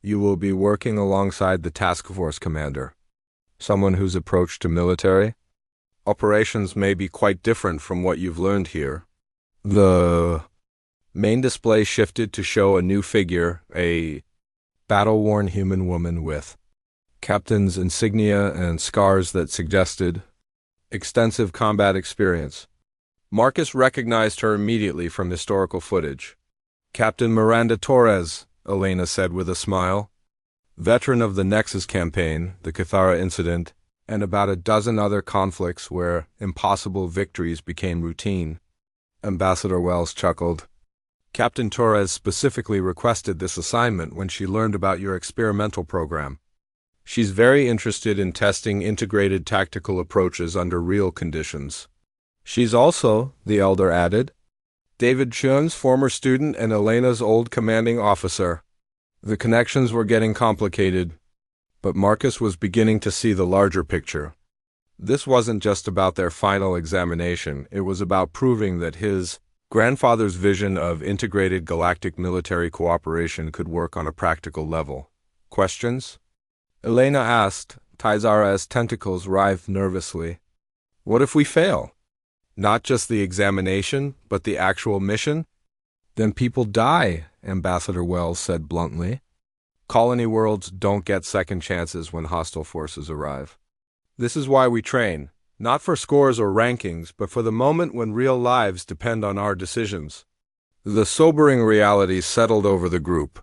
[SPEAKER 1] "you will be working alongside the task force commander, someone whose approach to military operations may be quite different from what you've learned here." The main display shifted to show a new figure, a battle-worn human woman with captain's insignia and scars that suggested extensive combat experience. Marcus recognized her immediately from historical footage. "Captain Miranda Torres," Elena said with a smile, "veteran of the Nexus campaign, the Cathara incident, and about a dozen other conflicts where impossible victories became routine." Ambassador Wells chuckled. "Captain Torres specifically requested this assignment when she learned about your experimental program. She's very interested in testing integrated tactical approaches under real conditions. She's also," the elder added, "David Chun's former student and Elena's old commanding officer." The connections were getting complicated, but Marcus was beginning to see the larger picture. This wasn't just about their final examination, it was about proving that his grandfather's vision of integrated galactic military cooperation could work on a practical level. "Questions?" Elena asked, Tizara's tentacles writhed nervously. "What if we fail? Not just the examination, but the actual mission?" "Then people die," Ambassador Wells said bluntly. "Colony worlds don't get second chances when hostile forces arrive. This is why we train, not for scores or rankings, but for the moment when real lives depend on our decisions." The sobering reality settled over the group.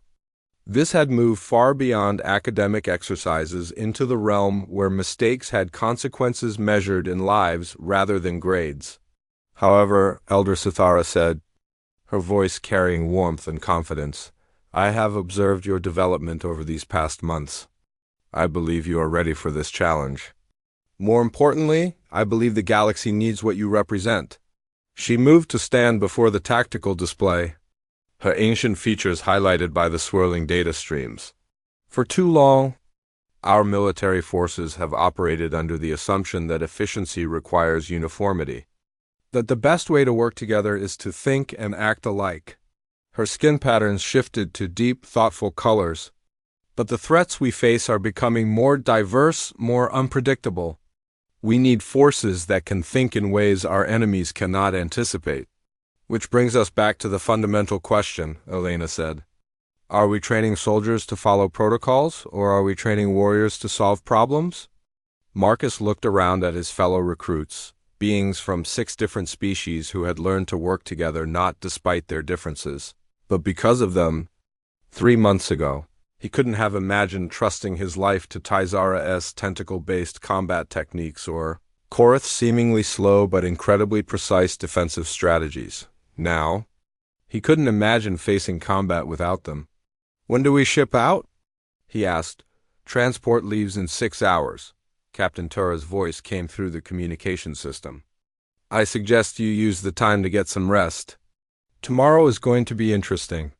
[SPEAKER 1] This had moved far beyond academic exercises into the realm where mistakes had consequences measured in lives rather than grades. However, Elder Sithara said, her voice carrying warmth and confidence, I have observed your development over these past months. I believe you are ready for this challenge. More importantly, I believe the galaxy needs what you represent. She moved to stand before the tactical display, her ancient features highlighted by the swirling data streams. For too long, our military forces have operated under the assumption that efficiency requires uniformity, that the best way to work together is to think and act alike. Her skin patterns shifted to deep, thoughtful colors, but the threats we face are becoming more diverse, more unpredictable. We need forces that can think in ways our enemies cannot anticipate. Which brings us back to the fundamental question, Elena said. Are we training soldiers to follow protocols, or are we training warriors to solve problems? Marcus looked around at his fellow recruits, beings from 6 different species who had learned to work together not despite their differences, but because of them. 3 months ago, he couldn't have imagined trusting his life to Tizara's tentacle-based combat techniques or Korath's seemingly slow but incredibly precise defensive strategies. Now, he couldn't imagine facing combat without them. When do we ship out? He asked. Transport leaves in 6 hours. Captain Tura's voice came through the communication system. I suggest you use the time to get some rest. Tomorrow is going to be interesting.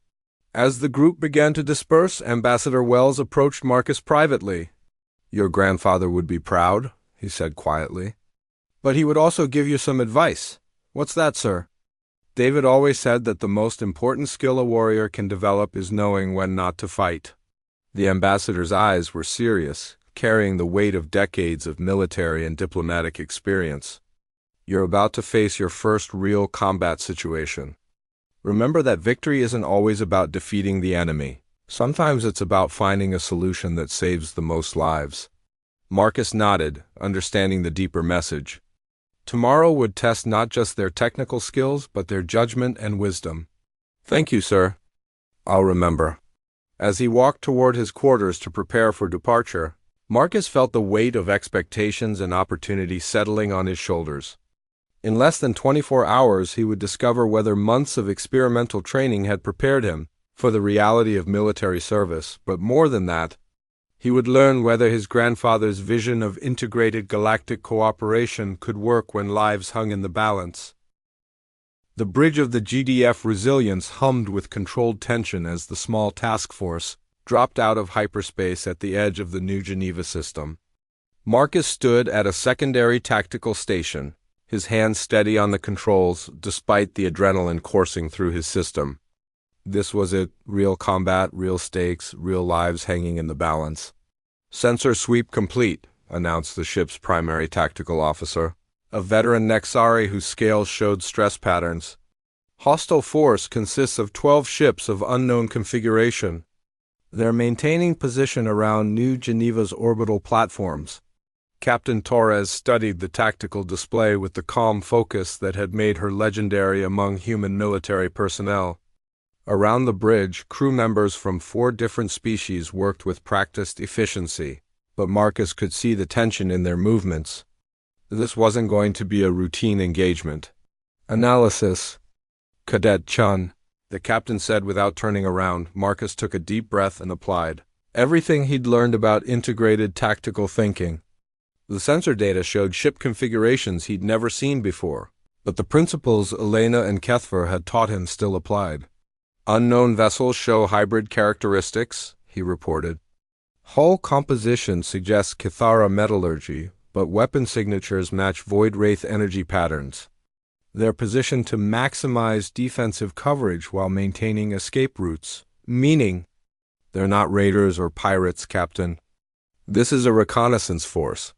[SPEAKER 1] As the group began to disperse, Ambassador Wells approached Marcus privately. Your grandfather would be proud, he said quietly. But he would also give you some advice. What's that, sir? David always said that the most important skill a warrior can develop is knowing when not to fight. The ambassador's eyes were serious, carrying the weight of decades of military and diplomatic experience. You're about to face your first real combat situation. Remember that victory isn't always about defeating the enemy. Sometimes it's about finding a solution that saves the most lives. Marcus nodded, understanding the deeper message. Tomorrow would test not just their technical skills, but their judgment and wisdom. Thank you, sir. I'll remember. As he walked toward his quarters to prepare for departure, Marcus felt the weight of expectations and opportunity settling on his shoulders. In less than 24 hours, he would discover whether months of experimental training had prepared him for the reality of military service, but more than that, he would learn whether his grandfather's vision of integrated galactic cooperation could work when lives hung in the balance. The bridge of the GDF Resilience hummed with controlled tension as the small task force dropped out of hyperspace at the edge of the New Geneva system. Marcus stood at a secondary tactical station, his hands steady on the controls despite the adrenaline coursing through his system. This was it, real combat, real stakes, real lives hanging in the balance. Sensor sweep complete, announced the ship's primary tactical officer, a veteran Nexari whose scales showed stress patterns. Hostile force consists of 12 ships of unknown configuration. They're maintaining position around New Geneva's orbital platforms. Captain Torres studied the tactical display with the calm focus that had made her legendary among human military personnel. Around the bridge, crew members from 4 different species worked with practiced efficiency, but Marcus could see the tension in their movements. This wasn't going to be a routine engagement. Analysis. Cadet Chun, the captain said without turning around. Marcus took a deep breath and applied everything he'd learned about integrated tactical thinking. The sensor data showed ship configurations he'd never seen before, but the principles Elena and Kethver had taught him still applied. Unknown vessels show hybrid characteristics, he reported. Hull composition suggests Kithara metallurgy, but weapon signatures match Void Wraith energy patterns. They're positioned to maximize defensive coverage while maintaining escape routes, meaning they're not raiders or pirates, Captain. This is a reconnaissance force.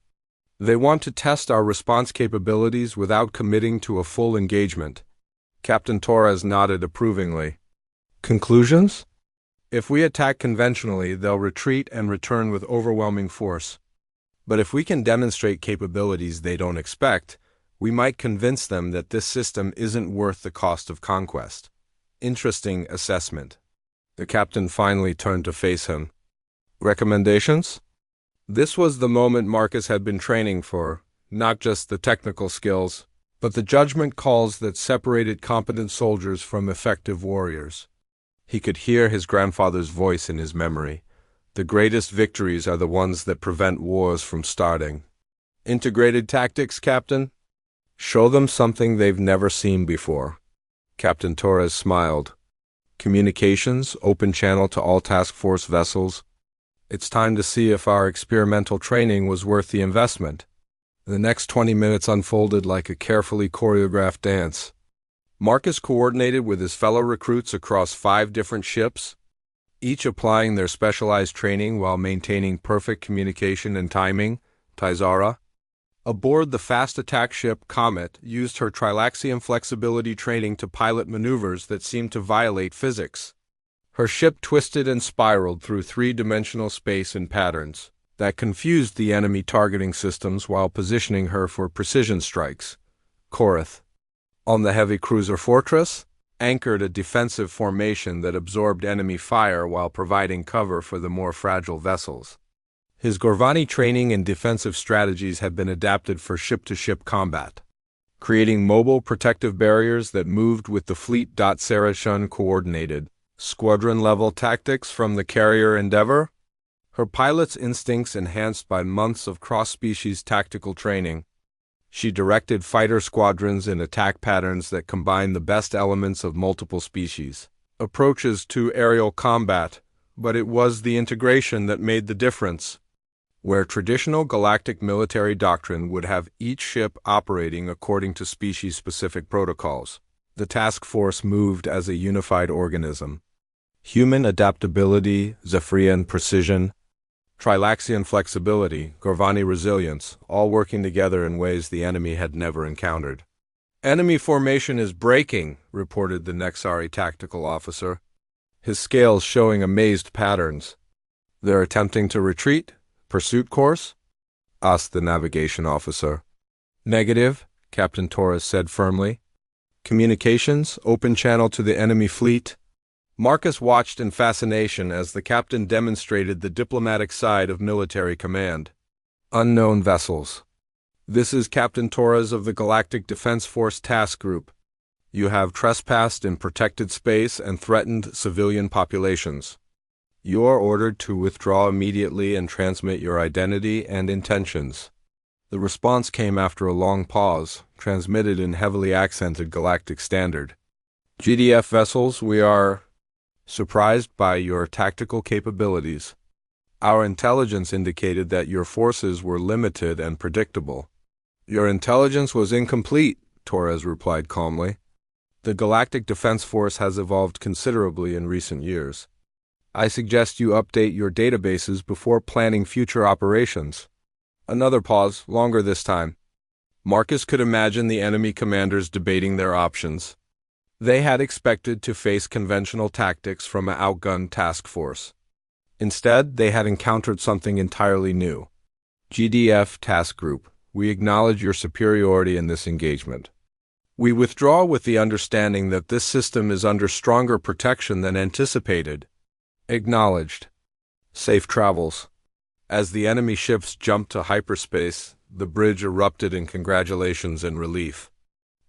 [SPEAKER 1] They want to test our response capabilities without committing to a full engagement. Captain Torres nodded approvingly. Conclusions? If we attack conventionally, they'll retreat and return with overwhelming force. But if we can demonstrate capabilities they don't expect, we might convince them that this system isn't worth the cost of conquest. Interesting assessment. The captain finally turned to face him. Recommendations? This was the moment Marcus had been training for, not just the technical skills, but the judgment calls that separated competent soldiers from effective warriors. He could hear his grandfather's voice in his memory. The greatest victories are the ones that prevent wars from starting. Integrated tactics, Captain? Show them something they've never seen before. Captain Torres smiled. Communications, open channel to all task force vessels. It's time to see if our experimental training was worth the investment. The next 20 minutes unfolded like a carefully choreographed dance. Marcus coordinated with his fellow recruits across 5 different ships, each applying their specialized training while maintaining perfect communication and timing. Tizara, aboard the fast attack ship Comet, used her trilaxium flexibility training to pilot maneuvers that seemed to violate physics. Her ship twisted and spiraled through 3-dimensional space in patterns that confused the enemy targeting systems while positioning her for precision strikes. Korath, on the heavy cruiser Fortress, anchored a defensive formation that absorbed enemy fire while providing cover for the more fragile vessels. His Gorvani training and defensive strategies had been adapted for ship-to-ship combat, creating mobile protective barriers that moved with the fleet. Sarah Shun coordinated squadron-level tactics from the carrier Endeavor, her pilot's instincts enhanced by months of cross-species tactical training. She directed fighter squadrons in attack patterns that combined the best elements of multiple species. Approaches to aerial combat, but it was the integration that made the difference. Where traditional galactic military doctrine would have each ship operating according to species-specific protocols, the task force moved as a unified organism. Human adaptability, Zephyrian precision, Trilaxian flexibility, Gorvani resilience, all working together in ways the enemy had never encountered. Enemy formation is breaking, reported the Nexari tactical officer, his scales showing amazed patterns. They're attempting to retreat? Pursuit course? Asked the navigation officer. Negative, Captain Torres said firmly. Communications, open channel to the enemy fleet. Marcus watched in fascination as the captain demonstrated the diplomatic side of military command. Unknown vessels. This is Captain Torres of the Galactic Defense Force Task Group. You have trespassed in protected space and threatened civilian populations. You are ordered to withdraw immediately and transmit your identity and intentions. The response came after a long pause, transmitted in heavily accented galactic standard. GDF vessels, we are surprised by your tactical capabilities. Our intelligence indicated that your forces were limited and predictable. Your intelligence was incomplete, Torres replied calmly. The Galactic Defense Force has evolved considerably in recent years. I suggest you update your databases before planning future operations. Another pause, longer this time. Marcus could imagine the enemy commanders debating their options. They had expected to face conventional tactics from an outgunned task force. Instead, they had encountered something entirely new. GDF Task Group, we acknowledge your superiority in this engagement. We withdraw with the understanding that this system is under stronger protection than anticipated. Acknowledged. Safe travels. As the enemy ships jumped to hyperspace, the bridge erupted in congratulations and relief.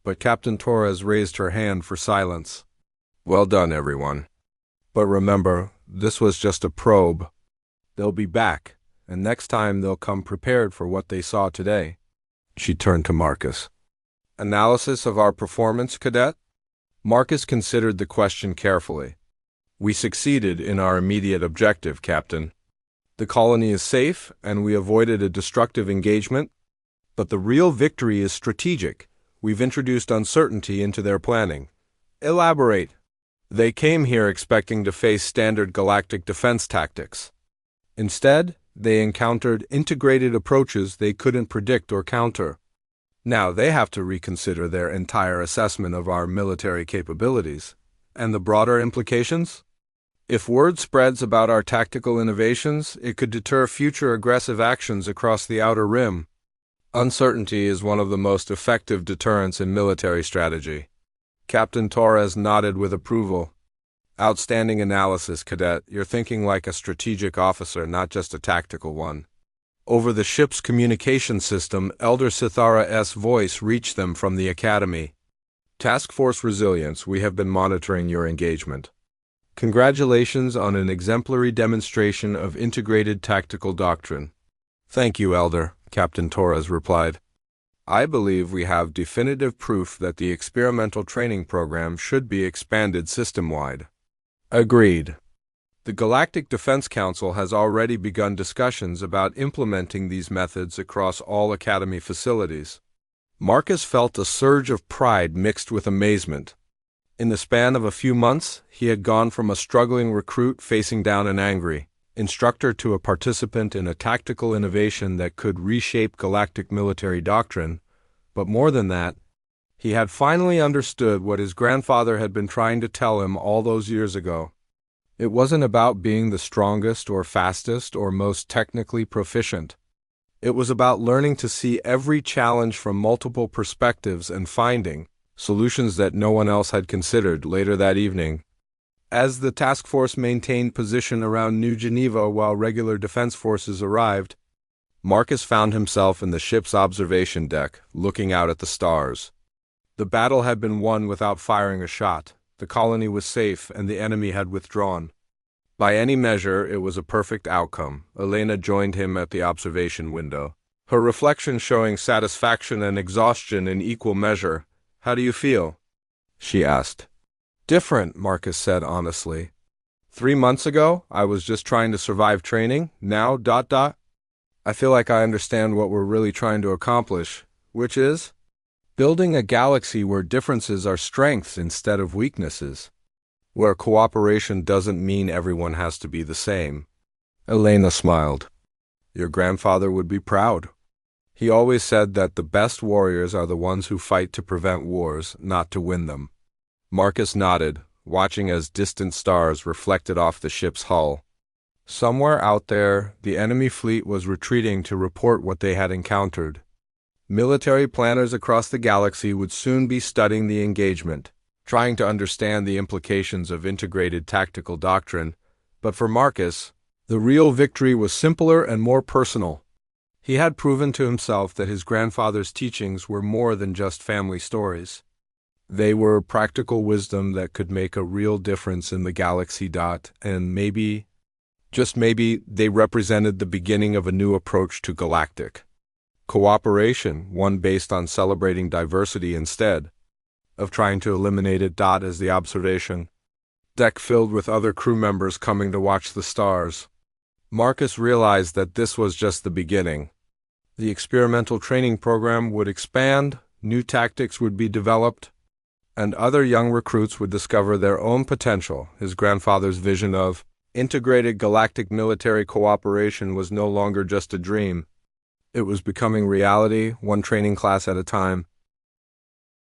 [SPEAKER 1] But Captain Torres raised her hand for silence. Well done, everyone. But remember, this was just a probe. They'll be back, and next time they'll come prepared for what they saw today. She turned to Marcus. Analysis of our performance, Cadet? Marcus considered the question carefully. We succeeded in our immediate objective, Captain. The colony is safe, and we avoided a destructive engagement. But the real victory is strategic. We've introduced uncertainty into their planning. Elaborate. They came here expecting to face standard galactic defense tactics. Instead, they encountered integrated approaches they couldn't predict or counter. Now they have to reconsider their entire assessment of our military capabilities. And the broader implications? If word spreads about our tactical innovations, it could deter future aggressive actions across the Outer Rim. Uncertainty is one of the most effective deterrents in military strategy. Captain Torres nodded with approval. Outstanding analysis, Cadet. You're thinking like a strategic officer, not just a tactical one. Over the ship's communication system, Elder Sithara's voice reached them from the academy. Task Force Resilience, we have been monitoring your engagement. Congratulations on an exemplary demonstration of integrated tactical doctrine. Thank you, Elder, Captain Torres replied. I believe we have definitive proof that the experimental training program should be expanded system-wide. Agreed. The Galactic Defense Council has already begun discussions about implementing these methods across all Academy facilities. Marcus felt a surge of pride mixed with amazement. In the span of a few months, he had gone from a struggling recruit facing down an angry instructor to a participant in a tactical innovation that could reshape galactic military doctrine. But more than that, he had finally understood what his grandfather had been trying to tell him all those years ago. It wasn't about being the strongest or fastest or most technically proficient. It was about learning to see every challenge from multiple perspectives and finding solutions that no one else had considered. Later that evening, as the task force maintained position around New Geneva while regular defense forces arrived, Marcus found himself in the ship's observation deck, looking out at the stars. The battle had been won without firing a shot. The colony was safe, and the enemy had withdrawn. By any measure, it was a perfect outcome. Elena joined him at the observation window, her reflection showing satisfaction and exhaustion in equal measure. How do you feel? She asked. Different, Marcus said honestly. 3 months ago, I was just trying to survive training. Now, I feel like I understand what we're really trying to accomplish, which is building a galaxy where differences are strengths instead of weaknesses, where cooperation doesn't mean everyone has to be the same. Elena smiled. Your grandfather would be proud. He always said that the best warriors are the ones who fight to prevent wars, not to win them. Marcus nodded, watching as distant stars reflected off the ship's hull. Somewhere out there, the enemy fleet was retreating to report what they had encountered. Military planners across the galaxy would soon be studying the engagement, trying to understand the implications of integrated tactical doctrine. But for Marcus, the real victory was simpler and more personal. He had proven to himself that his grandfather's teachings were more than just family stories. They were practical wisdom that could make a real difference in the galaxy. And maybe, just maybe, they represented the beginning of a new approach to galactic cooperation, one based on celebrating diversity instead of trying to eliminate it. As the observation deck filled with other crew members coming to watch the stars, Marcus realized that this was just the beginning. The experimental training program would expand, new tactics would be developed, and other young recruits would discover their own potential. His grandfather's vision of integrated galactic military cooperation was no longer just a dream. It was becoming reality, one training class at a time.